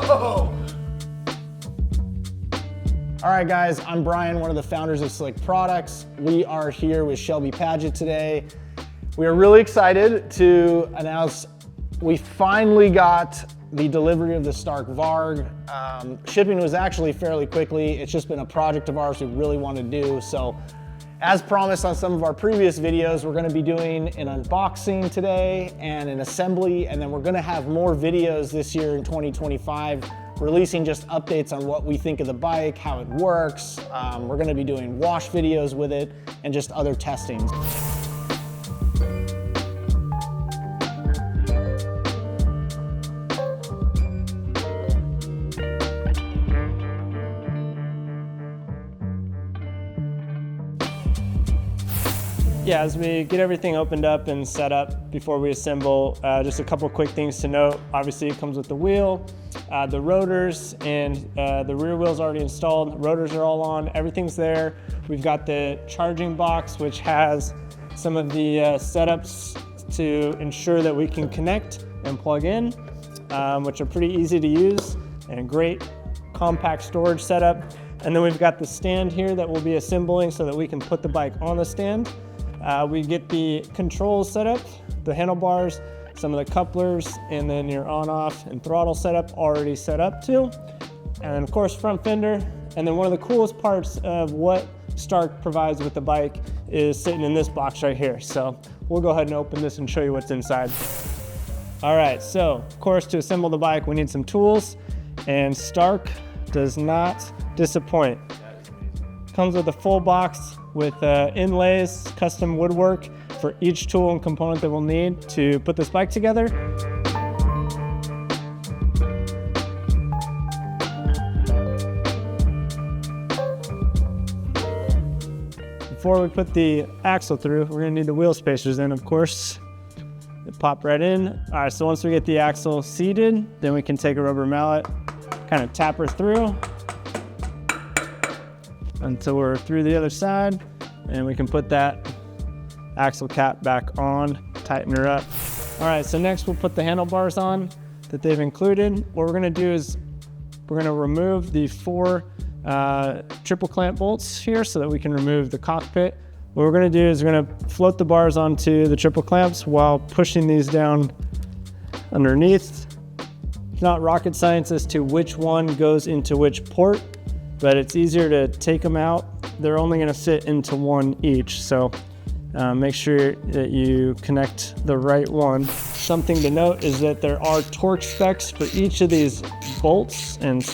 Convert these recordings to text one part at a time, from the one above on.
All right, guys, I'm Brian, one of the founders of Slick Products. We are here with Shelby Paget today. We are really excited to announce we finally got the delivery of the Stark Varg. Shipping was actually fairly quickly. It's just been a project of ours we really want to do. So as promised on some of our previous videos, we're gonna be doing an unboxing today and an assembly, and then we're gonna have more videos this year in 2025, releasing just updates on what we think of the bike, how it works. We're gonna be doing wash videos with it and just other testings. Yeah, as we get everything opened up and set up before we assemble, just a couple quick things to note. Obviously it comes with the wheel, the rotors, and the rear wheel's already installed. Rotors are all on, everything's there. We've got the charging box, which has some of the setups to ensure that we can connect and plug in, which are pretty easy to use and great compact storage setup. And then we've got the stand here that we'll be assembling so that we can put the bike on the stand. We get the controls set up, the handlebars, some of the couplers, and then your on-off and throttle setup already set up too. And of course, front fender. And then one of the coolest parts of what Stark provides with the bike is sitting in this box right here. So we'll go ahead and open this and show you what's inside. All right, so of course, to assemble the bike, we need some tools, and Stark does not disappoint. Comes with a full box with inlays, custom woodwork for each tool and component that we'll need to put this bike together. Before we put the axle through, we're gonna need the wheel spacers in, of course. They pop right in. All right, so once we get the axle seated, then we can take a rubber mallet, kind of tap her through until we're through the other side, and we can put that axle cap back on, tighten her up. All right, so next we'll put the handlebars on that they've included. What we're gonna do is we're gonna remove the 4 triple clamp bolts here so that we can remove the cockpit. What we're gonna do is we're gonna float the bars onto the triple clamps while pushing these down underneath. It's not rocket science as to which one goes into which port, but it's easier to take them out. They're only gonna fit into one each, so make sure that you connect the right one. Something to note is that there are torque specs for each of these bolts and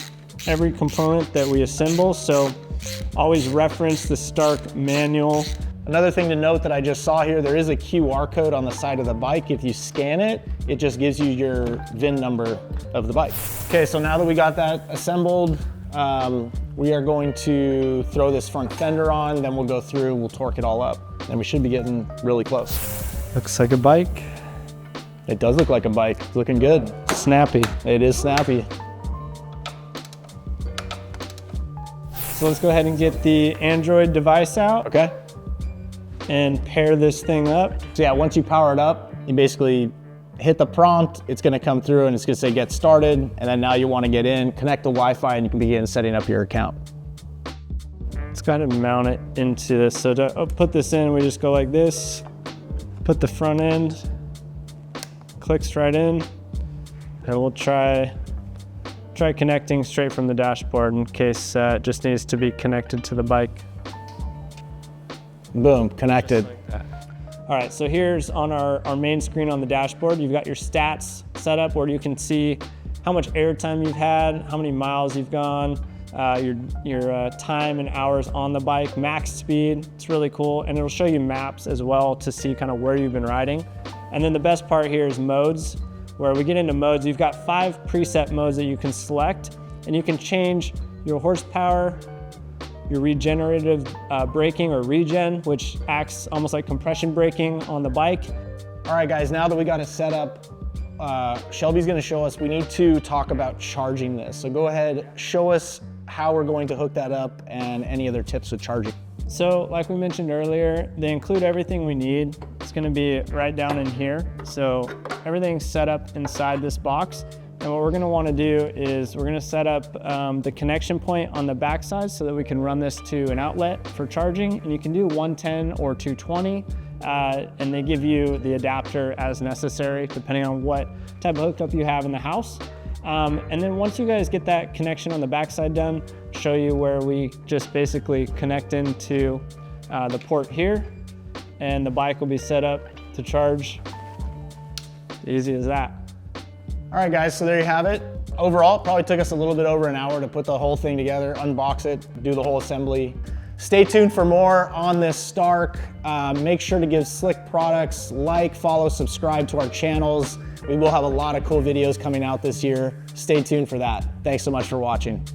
every component that we assemble, so always reference the Stark manual. Another thing to note that I just saw here, there is a QR code on the side of the bike. If you scan it, it just gives you your VIN number of the bike. Okay, so now that we got that assembled, we are going to throw this front fender on, then we'll go through, we'll torque it all up, and we should be getting really close. Looks like a bike. It does look like a bike, it's looking good. Snappy. It is snappy. So let's go ahead and get the Android device out. Okay. And pair this thing up. So yeah, once you power it up, you basically hit the prompt, it's gonna come through and it's gonna say get started, and then now you wanna get in, connect the Wi-Fi, and you can begin setting up your account. Let's kind of mount it into this. So to put this in, we just go like this, put the front end, clicks right in, and we'll try connecting straight from the dashboard in case it just needs to be connected to the bike. Boom, connected. Like that. All right, so here's on our main screen on the dashboard, you've got your stats set up where you can see how much airtime you've had, how many miles you've gone, your time and hours on the bike, max speed. It's really cool. And it'll show you maps as well to see kind of where you've been riding. And then the best part here is modes. Where we get into modes, you've got 5 preset modes that you can select, and you can change your horsepower, your regenerative braking or regen, which acts almost like compression braking on the bike. All right, guys, now that we got it set up, Shelby's gonna show us, we need to talk about charging this. So go ahead, show us how we're going to hook that up and any other tips with charging. So like we mentioned earlier, they include everything we need. It's gonna be right down in here. So everything's set up inside this box. And what we're gonna wanna do is we're gonna set up the connection point on the backside so that we can run this to an outlet for charging. And you can do 110 or 220, and they give you the adapter as necessary, depending on what type of hookup you have in the house. And then once you guys get that connection on the backside done, show you where we just basically connect into the port here, and the bike will be set up to charge. Easy as that. All right, guys, so there you have it. Overall, it probably took us a little bit over an hour to put the whole thing together, unbox it, do the whole assembly. Stay tuned for more on this Stark. Make sure to give Slick Products like, follow, subscribe to our channels. We will have a lot of cool videos coming out this year. Stay tuned for that. Thanks so much for watching.